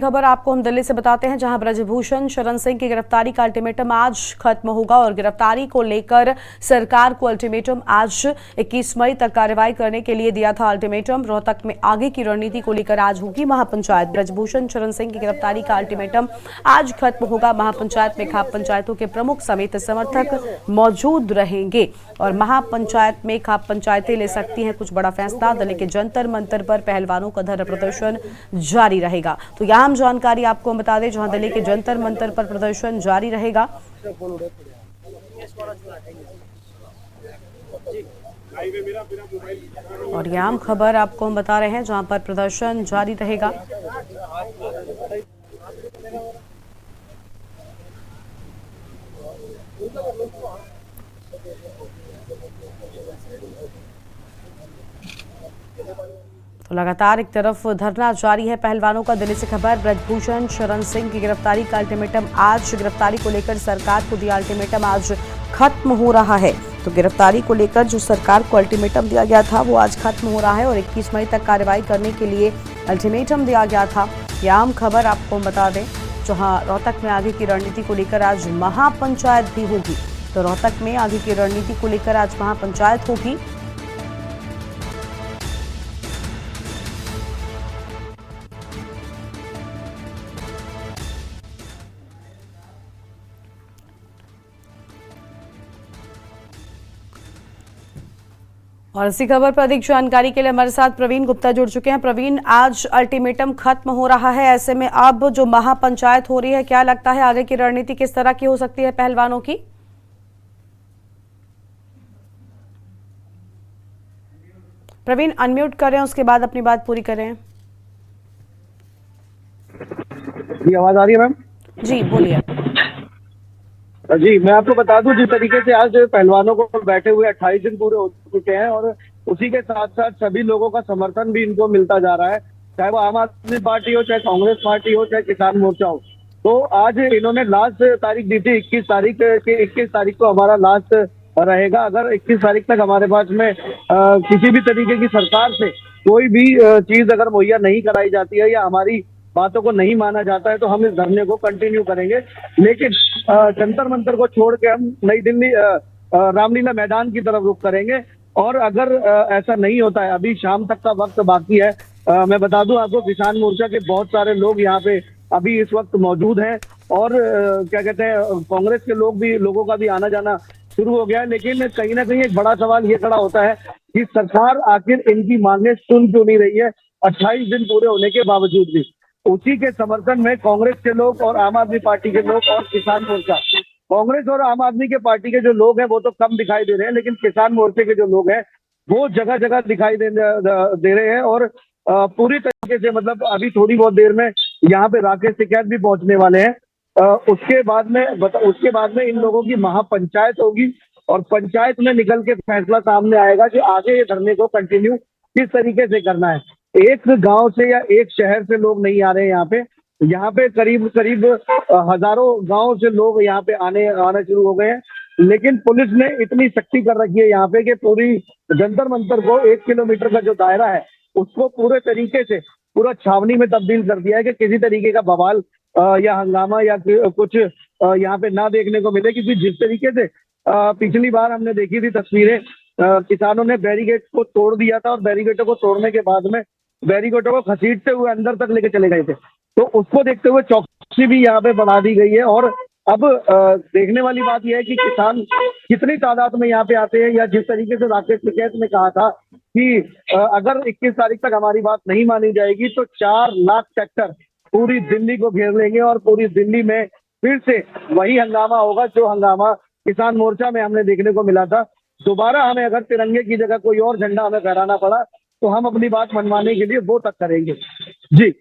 खबर आपको हम दिल्ली से बताते हैं, जहां ब्रजभूषण शरण सिंह की गिरफ्तारी का अल्टीमेटम आज खत्म होगा और गिरफ्तारी को लेकर सरकार को अल्टीमेटम आज 21 मई तक कार्रवाई करने के लिए दिया था। अल्टीमेटम रोहतक में आगे की रणनीति को लेकर आज होगी महापंचायत। ब्रजभूषण शरण सिंह की गिरफ्तारी का अल्टीमेटम आज खत्म होगा। महापंचायत में खाप पंचायतों के प्रमुख समेत समर्थक मौजूद रहेंगे और महापंचायत में खाप पंचायतें ले सकती हैं कुछ बड़ा फैसला। दिल्ली के जंतर मंतर पर पहलवानों का धरना प्रदर्शन जारी रहेगा। तो यहाँ जानकारी आपको हम बता दें, जहां दिल्ली के जंतर मंतर पर प्रदर्शन जारी रहेगा और यहाँ खबर आपको हम बता रहे हैं, जहां पर प्रदर्शन जारी रहेगा। तो लगातार एक तरफ धरना जारी है पहलवानों का। दिल्ली से खबर, ब्रजभूषण शरण सिंह की गिरफ्तारी का अल्टीमेटम आज, गिरफ्तारी को लेकर सरकार को दिया अल्टीमेटम आज खत्म हो रहा है। तो गिरफ्तारी को लेकर जो सरकार को अल्टीमेटम दिया गया था वो आज खत्म हो रहा है और 21 मई तक कार्रवाई करने के लिए अल्टीमेटम दिया गया था। यह आम खबर आपको हम बता दें, जहां रोहतक में आगे की रणनीति को लेकर आज महापंचायत भी होगी। तो रोहतक में आगे की रणनीति को लेकर आज महापंचायत होगी। और इसी खबर पर अधिक जानकारी के लिए हमारे साथ प्रवीण गुप्ता जुड़ चुके हैं। प्रवीण, आज अल्टीमेटम खत्म हो रहा है, ऐसे में अब जो महापंचायत हो रही है, क्या लगता है आगे की रणनीति किस तरह की हो सकती है पहलवानों की? प्रवीण अनम्यूट करें, उसके बाद अपनी बात पूरी करें। जी, आवाज आ रही है मैम? जी बोलिए। जी, मैं आपको बता दूं, जिस तरीके से आज पहलवानों को बैठे हुए 28 दिन पूरे हो चुके हैं और उसी के साथ साथ सभी लोगों का समर्थन भी इनको मिलता जा रहा है, चाहे वो आम आदमी पार्टी हो, चाहे कांग्रेस पार्टी हो, चाहे किसान मोर्चा हो। तो आज इन्होंने लास्ट तारीख दी थी 21 तारीख के 21 तारीख को हमारा लास्ट रहेगा। अगर 21 तारीख तक हमारे पास में किसी भी तरीके की सरकार से कोई भी चीज अगर मुहैया नहीं कराई जाती है या हमारी बातों को नहीं माना जाता है तो हम इस धरने को कंटिन्यू करेंगे। लेकिन जंतर मंतर को छोड़ के हम नई दिल्ली रामलीला मैदान की तरफ रुख करेंगे और अगर ऐसा नहीं होता है, अभी शाम तक का वक्त बाकी है। मैं बता दूं आपको, किसान मोर्चा के बहुत सारे लोग यहाँ पे अभी इस वक्त मौजूद हैं और क्या कहते हैं, कांग्रेस के लोगों का भी आना जाना शुरू हो गया है। लेकिन कहीं ना कहीं एक बड़ा सवाल ये खड़ा होता है कि सरकार आखिर इनकी मांगे सुन क्यों नहीं रही है 28 दिन पूरे होने के बावजूद भी। उसी के समर्थन में कांग्रेस के लोग और आम आदमी पार्टी के लोग और किसान मोर्चा, कांग्रेस और आम आदमी के पार्टी के जो लोग हैं वो तो कम दिखाई दे रहे हैं, लेकिन किसान मोर्चे के जो लोग हैं वो जगह जगह दिखाई दे रहे हैं और पूरी तरीके से, मतलब अभी थोड़ी बहुत देर में यहाँ पे राकेश टिकैत भी पहुंचने वाले हैं। उसके बाद में इन लोगों की महापंचायत होगी और पंचायत में निकल के फैसला सामने आएगा कि आगे ये धरने को कंटिन्यू किस तरीके से करना है। एक गांव से या एक शहर से लोग नहीं आ रहे हैं यहाँ पे करीब हजारों गांव से लोग यहाँ पे आना शुरू हो गए हैं। लेकिन पुलिस ने इतनी सख्ती कर रखी है यहाँ पे कि पूरी जंतर मंतर को 1 किलोमीटर का जो दायरा है उसको पूरे तरीके से पूरा छावनी में तब्दील कर दिया है कि किसी तरीके का बवाल या हंगामा या कुछ यहाँ पे ना देखने को मिले। क्योंकि जिस तरीके से पिछली बार हमने देखी थी तस्वीरें, किसानों ने बैरिकेड को तोड़ दिया था और बैरिकेडों को तोड़ने के बाद में बैरिकेडों को घसीटते हुए अंदर तक लेके चले गए थे। तो उसको देखते हुए चौकसी भी यहाँ पे बढ़ा दी गई है और अब देखने वाली बात यह है कि किसान कितनी तादाद में यहाँ पे आते हैं, या जिस तरीके से राकेश टिकैत ने कहा था कि अगर 21 तारीख तक हमारी बात नहीं मानी जाएगी तो 4 लाख ट्रैक्टर पूरी दिल्ली को घेर लेंगे और पूरी दिल्ली में फिर से वही हंगामा होगा जो हंगामा किसान मोर्चा में हमने देखने को मिला था। दोबारा हमें अगर तिरंगे की जगह कोई और झंडा हमें फहराना पड़ा तो हम अपनी बात मनवाने के लिए वो तक करेंगे। जी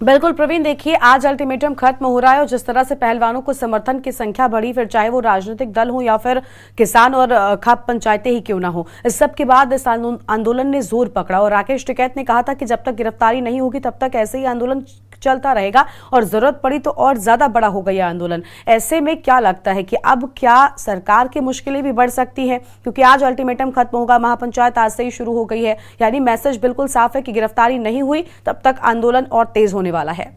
बिल्कुल प्रवीण, देखिए आज अल्टीमेटम खत्म हो रहा है और जिस तरह से पहलवानों को समर्थन की संख्या बढ़ी, फिर चाहे वो राजनीतिक दल हो या फिर किसान और खाप पंचायतें ही क्यों ना हो, इस सब के बाद इस आंदोलन ने जोर पकड़ा और राकेश टिकैत ने कहा था कि जब तक गिरफ्तारी नहीं होगी तब तक ऐसे ही आंदोलन चलता रहेगा और जरूरत पड़ी तो और ज्यादा बड़ा होगा यह आंदोलन। ऐसे में क्या लगता है कि अब क्या सरकार की मुश्किलें भी बढ़ सकती हैं, क्योंकि आज अल्टीमेटम खत्म होगा, महापंचायत आज से ही शुरू हो गई है, यानी मैसेज बिल्कुल साफ है कि गिरफ्तारी नहीं हुई तब तक आंदोलन और तेज होने वाला है।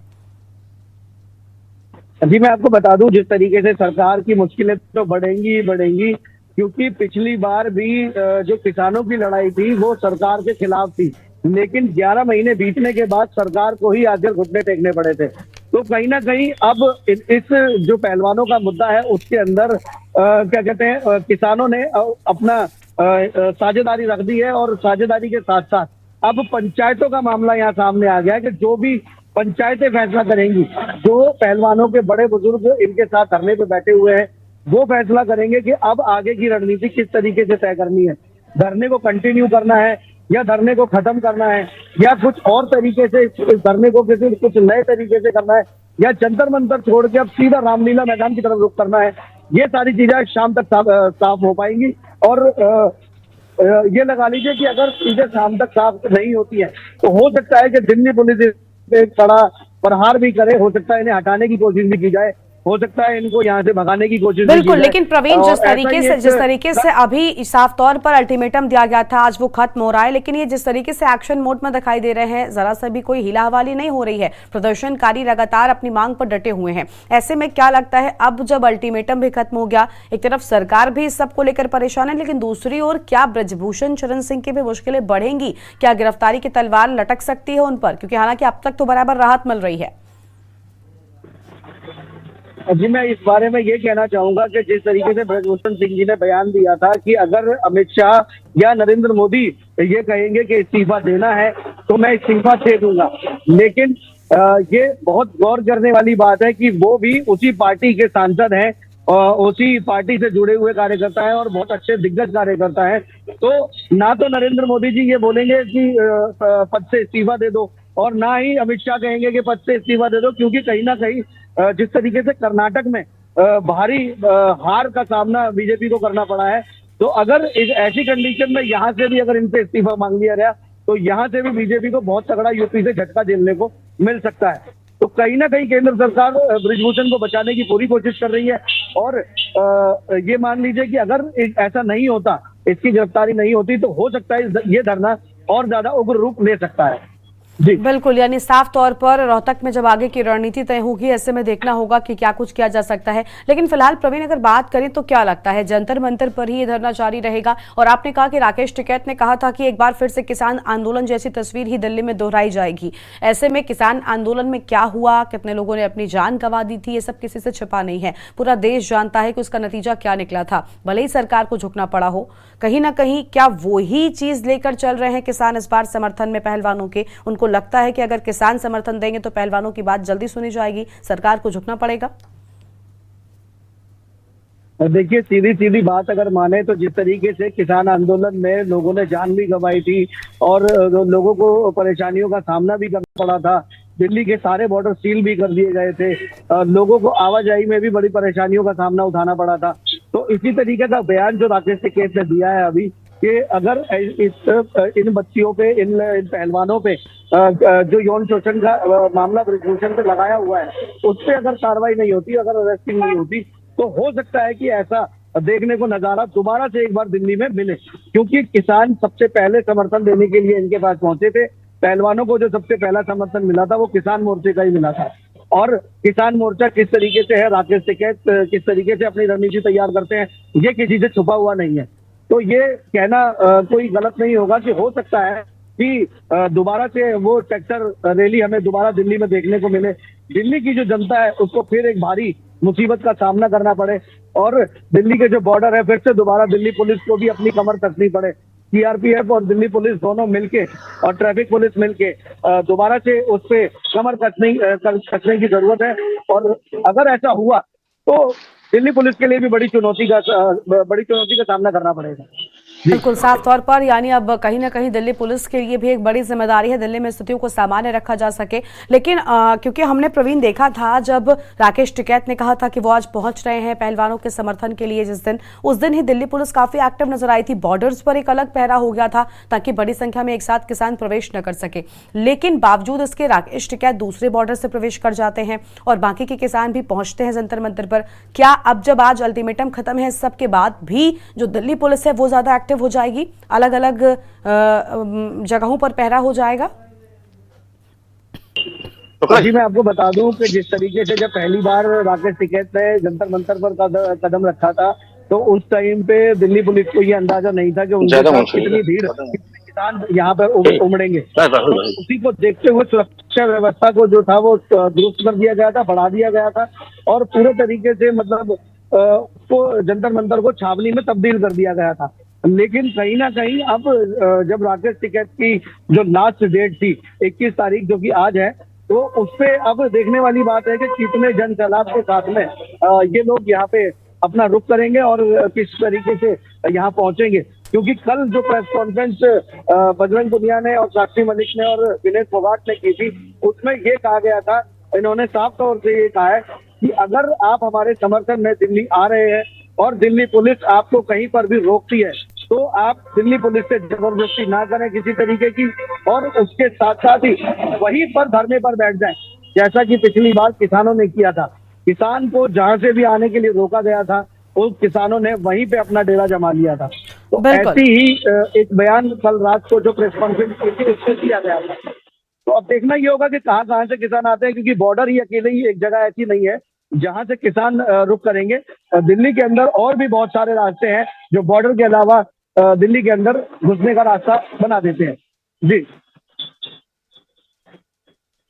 जी मैं आपको बता दूं, जिस तरीके से सरकार की मुश्किलें तो बढ़ेंगी ही बढ़ेंगी, क्योंकि पिछली बार भी जो किसानों की लड़ाई थी वो सरकार के खिलाफ थी, लेकिन 11 महीने बीतने के बाद सरकार को ही आकर घुटने टेकने पड़े थे। तो कहीं ना कहीं अब इस जो पहलवानों का मुद्दा है उसके अंदर क्या कहते हैं, किसानों ने अपना साझेदारी रख दी है, और साझेदारी के साथ साथ अब पंचायतों का मामला यहाँ सामने आ गया है कि जो भी पंचायतें फैसला करेंगी, जो पहलवानों के बड़े बुजुर्ग इनके साथ धरने पे बैठे हुए हैं वो फैसला करेंगे कि अब आगे की रणनीति किस तरीके से तय करनी है। धरने को कंटिन्यू करना है या धरने को खत्म करना है, या कुछ और तरीके से इस धरने को किसी कुछ नए तरीके से करना है, या जंतर मंतर छोड़ के अब सीधा रामलीला मैदान की तरफ रुख करना है। ये सारी चीजें शाम तक साफ हो पाएंगी। और ये लगा लीजिए कि अगर चीजें शाम तक साफ नहीं होती है तो हो सकता है कि दिल्ली पुलिस इस पे कड़ा प्रहार भी करे, हो सकता है इन्हें हटाने की कोशिश भी की जाए, हो सकता है इनको यहाँ से भगाने की कोशिश भी की बिल्कुल। जाए। लेकिन प्रवीण, जिस ऐसा ही तरीके से अभी साफ तौर पर अल्टीमेटम दिया गया था आज वो खत्म हो रहा है, लेकिन ये जिस तरीके से एक्शन मोड में दिखाई दे रहे हैं, जरा सा भी कोई हिलाहवाली नहीं हो रही है, प्रदर्शनकारी लगातार अपनी मांग पर डटे हुए हैं। ऐसे में क्या लगता है, अब जब अल्टीमेटम भी खत्म हो गया, एक तरफ सरकार भी इस सबको लेकर परेशान है, लेकिन दूसरी ओर क्या ब्रजभूषण शरण सिंह की भी मुश्किलें बढ़ेंगी? क्या गिरफ्तारी की तलवार लटक सकती है उन पर? क्योंकि हालांकि अब तक तो बराबर राहत मिल रही है। जी मैं इस बारे में ये कहना चाहूंगा कि जिस तरीके से ब्रजभूषण सिंह जी ने बयान दिया था कि अगर अमित शाह या नरेंद्र मोदी ये कहेंगे कि इस्तीफा देना है तो मैं इस्तीफा दे दूंगा, लेकिन ये बहुत गौर करने वाली बात है कि वो भी उसी पार्टी के सांसद हैं, उसी पार्टी से जुड़े हुए कार्यकर्ता हैं और बहुत अच्छे दिग्गज कार्यकर्ता हैं। तो ना तो नरेंद्र मोदी जी ये बोलेंगे कि पद से इस्तीफा दे दो, और ना ही अमित शाह कहेंगे कि पद से इस्तीफा दे दो, क्योंकि कहीं ना कहीं जिस तरीके से कर्नाटक में भारी हार का सामना बीजेपी को करना पड़ा है, तो अगर ऐसी कंडीशन में यहाँ से भी अगर इनसे इस्तीफा मांग लिया गया तो यहाँ से भी बीजेपी को बहुत तगड़ा यूपी से झटका झेलने को मिल सकता है। तो कहीं ना कहीं केंद्र सरकार ब्रिजभूषण को बचाने की पूरी कोशिश कर रही है, और ये मान लीजिए कि अगर ऐसा नहीं होता, इसकी गिरफ्तारी नहीं होती, तो हो सकता है ये धरना और ज्यादा उग्र रूप ले सकता है। जी बिल्कुल, यानी साफ तौर पर रोहतक में जब आगे की रणनीति तय होगी, ऐसे में देखना होगा कि क्या कुछ किया जा सकता है। लेकिन फिलहाल प्रवीण, अगर बात करें तो क्या लगता है, जंतर मंतर पर ही ये धरना जारी रहेगा? और आपने कहा कि राकेश टिकैत ने कहा था कि एक बार फिर से किसान आंदोलन जैसी तस्वीर ही दिल्ली में दोहराई जाएगी। ऐसे में किसान आंदोलन में क्या हुआ, कितने लोगों ने अपनी जान गंवा दी थी, ये सब किसी से छिपा नहीं है। पूरा देश जानता है कि उसका नतीजा क्या निकला था, भले ही सरकार को झुकना पड़ा हो। कहीं ना कहीं क्या वो ही चीज लेकर चल रहे हैं किसान इस बार समर्थन में पहलवानों के? उनको लगता है कि अगर किसान समर्थन देंगे तो पहलवानों की बात जल्दी सुनी जाएगी, सरकार को झुकना पड़ेगा। देखिए, सीधी सीधी बात अगर माने तो जिस तरीके से किसान आंदोलन में लोगों ने जान भी गंवाई थी और लोगों को परेशानियों का सामना भी करना पड़ा था, दिल्ली के सारे बॉर्डर सील भी कर दिए गए थे, लोगों को आवाजाही में भी बड़ी परेशानियों का सामना उठाना पड़ा था। तो इसी तरीके का बयान जो राकेश टिकैत ने दिया है अभी, कि अगर इन बच्चियों पे, इन पहलवानों पे जो यौन शोषण का मामला ब्रिजभूषण पे लगाया हुआ है, उस पर अगर कार्रवाई नहीं होती, अगर अरेस्टिंग नहीं होती, तो हो सकता है कि ऐसा देखने को नजारा दोबारा से एक बार दिल्ली में मिले, क्योंकि किसान सबसे पहले समर्थन देने के लिए इनके पास पहुंचे थे। पहलवानों को जो सबसे पहला समर्थन मिला था वो किसान मोर्चे का ही मिला था। और किसान मोर्चा किस तरीके से है, राकेश टिकैत किस तरीके से अपनी रणनीति तैयार करते हैं, ये किसी से छुपा हुआ नहीं है। तो ये कहना कोई गलत नहीं होगा कि हो सकता है कि दोबारा से वो ट्रैक्टर रैली हमें दोबारा दिल्ली में देखने को मिले। दिल्ली की जो जनता है उसको फिर एक भारी मुसीबत का सामना करना पड़े, और दिल्ली के जो बॉर्डर है फिर से दोबारा दिल्ली पुलिस को भी अपनी कमर कसनी पड़े। सीआरपीएफ और दिल्ली पुलिस दोनों मिलके और ट्रैफिक पुलिस मिलके दोबारा से उस पे कमर कसने की जरूरत है। और अगर ऐसा हुआ तो दिल्ली पुलिस के लिए भी बड़ी चुनौती का सामना करना पड़ेगा। बिल्कुल, साफ तौर पर यानी अब कहीं ना कहीं दिल्ली पुलिस के लिए भी एक बड़ी जिम्मेदारी है, दिल्ली में स्थितियों को सामान्य रखा जा सके। लेकिन क्योंकि हमने प्रवीण देखा था जब राकेश टिकैत ने कहा था कि वो आज पहुंच रहे हैं पहलवानों के समर्थन के लिए, उस दिन ही दिल्ली पुलिस काफी एक्टिव नजर आई थी। बॉर्डर्स पर एक अलग पहरा हो गया था ताकि बड़ी संख्या में एक साथ किसान प्रवेश न कर सके, लेकिन बावजूद इसके राकेश टिकैत दूसरे बॉर्डर से प्रवेश कर जाते हैं और बाकी के किसान भी पहुंचते हैं जंतर मंतर पर। क्या अब जब आज अल्टीमेटम खत्म है, सब के बाद भी जो दिल्ली पुलिस है वो ज्यादा एक्टिव हो जाएगी, अलग अलग जगहों पर पहरा हो जाएगा? जी मैं आपको बता दूं कि जिस तरीके से जब पहली बार राकेश टिकैत ने जंतर मंतर पर कदम रखा था, तो उस टाइम पे दिल्ली पुलिस को ये अंदाजा नहीं था कि उनके साथ कितनी भीड़, कितने किसान यहाँ पर उमड़ेंगे। तो उसी को देखते हुए सुरक्षा व्यवस्था को जो था वो दुरुस्त कर दिया गया था, बढ़ा दिया गया था, और पूरे तरीके से मतलब उसको जंतर मंतर को छावनी में तब्दील कर दिया गया था। लेकिन कहीं ना कहीं अब जब राकेश टिकैत की जो लास्ट डेट थी 21 तारीख, जो कि आज है, तो उसपे अब देखने वाली बात है कि कितने जन सैलाब के साथ में ये लोग यहाँ पे अपना रुख करेंगे और किस तरीके से यहाँ पहुंचेंगे। क्योंकि कल जो प्रेस कॉन्फ्रेंस बजरंग पुनिया ने और साक्षी मलिक ने और विनेश फोगाट ने की थी, उसमें ये कहा गया था, इन्होंने साफ तौर से ये कहा है कि अगर आप हमारे समर्थन में दिल्ली आ रहे हैं और दिल्ली पुलिस आपको कहीं पर भी रोकती है, तो आप दिल्ली पुलिस से जबरदस्ती ना करें किसी तरीके की, और उसके साथ साथ ही वहीं पर धरने पर बैठ जाएं, जैसा कि पिछली बार किसानों ने किया था। किसान को जहां से भी आने के लिए रोका गया था, उस किसानों ने वहीं पे अपना डेरा जमा लिया था। तो ऐसी ही एक बयान कल रात को जो प्रेस कॉन्फ्रेंस की थी उसमें दिया गया था। तो अब देखना ये होगा कि कहाँ कहाँ से किसान आते हैं, क्योंकि बॉर्डर ही अकेले ही एक जगह ऐसी नहीं है जहां से किसान रुक करेंगे। दिल्ली के अंदर और भी बहुत सारे रास्ते हैं जो बॉर्डर के अलावा दिल्ली के अंदर घुसने का रास्ता बना देते हैं। जी,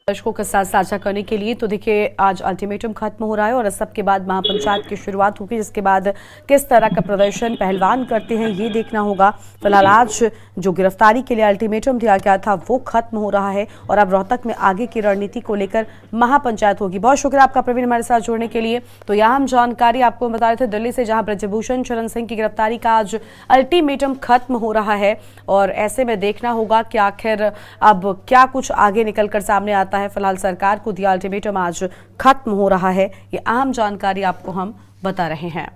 दर्शकों के साथ साझा करने के लिए तो देखिए आज अल्टीमेटम खत्म हो रहा है और इस सब के बाद महापंचायत की शुरुआत होगी, जिसके बाद किस तरह का प्रदर्शन पहलवान करते हैं ये देखना होगा। फिलहाल आज जो गिरफ्तारी के लिए अल्टीमेटम दिया गया था वो खत्म हो रहा है और अब रोहतक में आगे की रणनीति को लेकर महापंचायत होगी। बहुत शुक्रिया आपका प्रवीण हमारे साथ जुड़ने के लिए। तो यहाँ हम जानकारी आपको बता रहे थे दिल्ली से, जहाँ ब्रजभूषण शरण सिंह की गिरफ्तारी का आज अल्टीमेटम खत्म हो रहा है और ऐसे में देखना होगा कि आखिर अब क्या कुछ आगे निकल कर सामने आता है। फिलहाल सरकार को दिया अल्टीमेटम आज खत्म हो रहा है, ये अहम जानकारी आपको हम बता रहे हैं।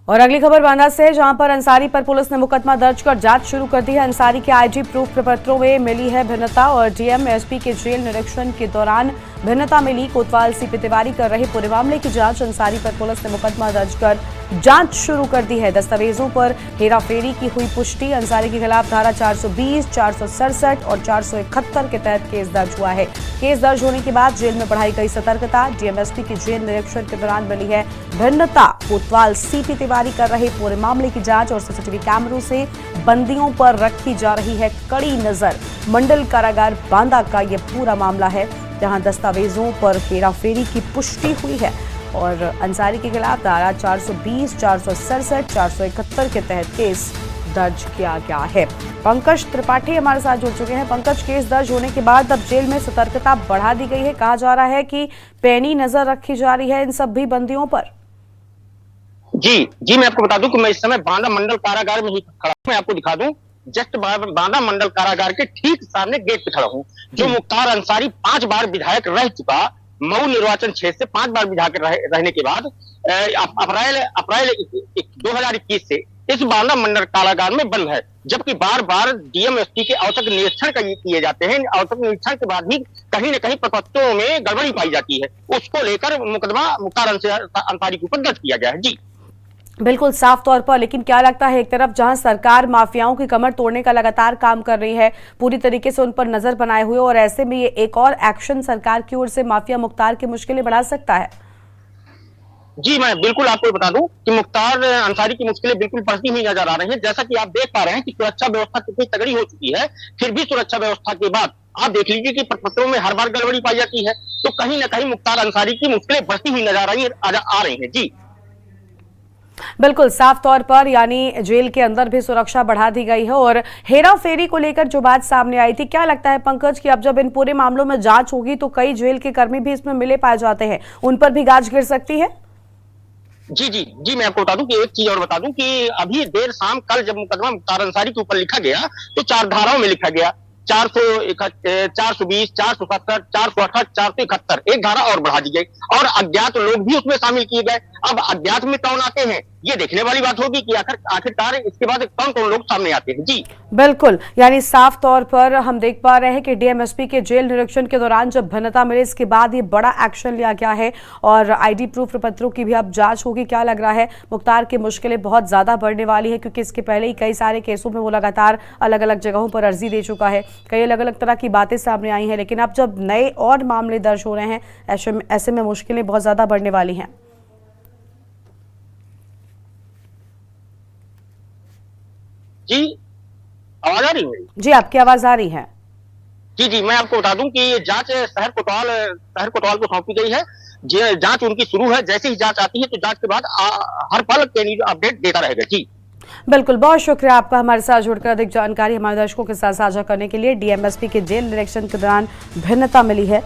और अगली खबर बांदा से, जहां पर अंसारी पर पुलिस ने मुकदमा दर्ज कर जांच शुरू कर दी है। अंसारी के आईडी प्रूफ प्रपत्रों में मिली है भिन्नता और डीएम एसपी के जेल निरीक्षण के दौरान भिन्नता मिली। कोतवाल सीपी तिवारी कर रहे पूरे मामले की जांच। अंसारी पर पुलिस ने मुकदमा दर्ज कर जांच शुरू कर दी है। दस्तावेजों पर हेराफेरी की हुई पुष्टि। अंसारी के खिलाफ धारा 420, 467 और 471 के तहत केस दर्ज हुआ है। केस दर्ज होने के बाद जेल में बढ़ाई गई सतर्कता। डीएमएसपी की जेल निरीक्षण के दौरान मिली है भिन्नता। कोतवाल सीपी तिवारी कर रहे पूरे मामले की जांच और सीसीटीवी कैमरों से बंदियों पर रखी जा रही है कड़ी नजर। मंडल कारागार बांदा का यह पूरा मामला है, जहां दस्तावेजों पर हेराफेरी की पुष्टि हुई है और अंसारी के खिलाफ धारा 420, 467, 471 के तहत केस दर्ज किया गया है। पंकज त्रिपाठी हमारे साथ जुड़ चुके हैं। पंकज, केस दर्ज होने के बाद अब जेल में सतर्कता बढ़ा दी गई है। कहा जा रहा है कि पैनी नजर रखी जा रही है इन सभी बंदियों पर। जी मैं आपको बता दूं कि मैं इस समय बांदा मंडल कारागार में ही खड़ा हूं। मैं आपको दिखा दूं, जस्ट बांदा मंडल कारागार के ठीक सामने गेट पे खड़ा हूं। जो मुख्तार अंसारी 5 बार विधायक रह चुका, मऊ निर्वाचन क्षेत्र से 5 बार विधायक रहने के बाद अप्रैल 2021 से इस बांदा मंडल कारागार में बंद है। जबकि बार बार डीएमएसपी के औचक निरीक्षण किए जाते हैं। औचक निरीक्षण के बाद भी कहीं न कहीं प्रपत्रों में गड़बड़ी पाई जाती है। उसको लेकर मुकदमा मुख्तार अंसारी के ऊपर दर्ज किया गया है। जी बिल्कुल साफ तौर पर, लेकिन क्या लगता है, एक तरफ जहां सरकार माफियाओं की कमर तोड़ने का लगातार काम कर रही है, पूरी तरीके से उन पर नजर बनाए हुए, और ऐसे में ये एक और एक्शन सरकार की ओर से माफिया मुख्तार की मुश्किलें बढ़ा सकता है। जी मैं बिल्कुल आपको बता दूं कि मुख्तार अंसारी की मुश्किलें बिल्कुल बढ़ती हुई नजर आ रही हैं। जैसा कि आप देख पा रहे हैं कि सुरक्षा व्यवस्था कितनी तगड़ी हो चुकी है, फिर भी सुरक्षा व्यवस्था के बाद आप देख लीजिए कि प्रपत्रों में हर बार गड़बड़ी पाई जाती है। तो कहीं ना कहीं मुख्तार अंसारी की मुश्किलें बढ़ती हुई नजर आ रही है। जी बिल्कुल साफ तौर पर, यानी जेल के अंदर भी सुरक्षा बढ़ा दी गई है। और हेरा फेरी को लेकर जो बात सामने आई थी, क्या लगता है पंकज कि अब जब इन पूरे मामलों में जांच होगी तो कई जेल के कर्मी भी इसमें मिले पाए जाते हैं, उन पर भी गाज गिर सकती है? जी मैं आपको बता दूं कि एक चीज और बता दूं कि अभी देर शाम कल जब मुकदमा मुख्तार अंसारी के ऊपर लिखा गया तो 4 धाराओं में लिखा गया, 420, 467, 468, 471, एक धारा और बढ़ा दी गई और अज्ञात लोग भी उसमें शामिल किए गए। अब अज्ञात में कौन आते हैं ये देखने वाली बात होगी कि आखिरकार इसके बाद कौन कौन लोग सामने आते हैं। जी बिल्कुल, यानी साफ तौर पर हम देख पा रहे हैं कि डीएमएसपी के जेल निरीक्षण के दौरान जब भिन्नता मिली, इसके बाद ये बड़ा एक्शन लिया गया है और आईडी प्रूफ प्रपत्रों की भी अब जांच होगी। क्या लग रहा है, मुख्तार की मुश्किलें बहुत ज्यादा बढ़ने वाली है, क्योंकि इसके पहले ही कई सारे केसों में वो लगातार अलग अलग जगहों पर अर्जी दे चुका है, कई अलग अलग तरह की बातें सामने आई हैं, लेकिन अब जब नए और मामले दर्ज हो रहे हैं, ऐसे में मुश्किलें बहुत ज्यादा बढ़ने वाली हैं। जी आवाज आ रही है मेरी? जी, आपकी आवाज आ रही है। जी मैं आपको बता दूं कि ये जांच शहर कोतवाल को सौंपी गई है। जांच उनकी शुरू है, जैसे ही जांच आती है तो जांच के बाद हर पल के अपडेट देता रहेगा। जी बिल्कुल, बहुत शुक्रिया आपका हमारे साथ जुड़कर अधिक जानकारी हमारे दर्शकों के साथ साझा करने के लिए। डीएमएसपी के जेल निरीक्षण के दौरान भिन्नता मिली है,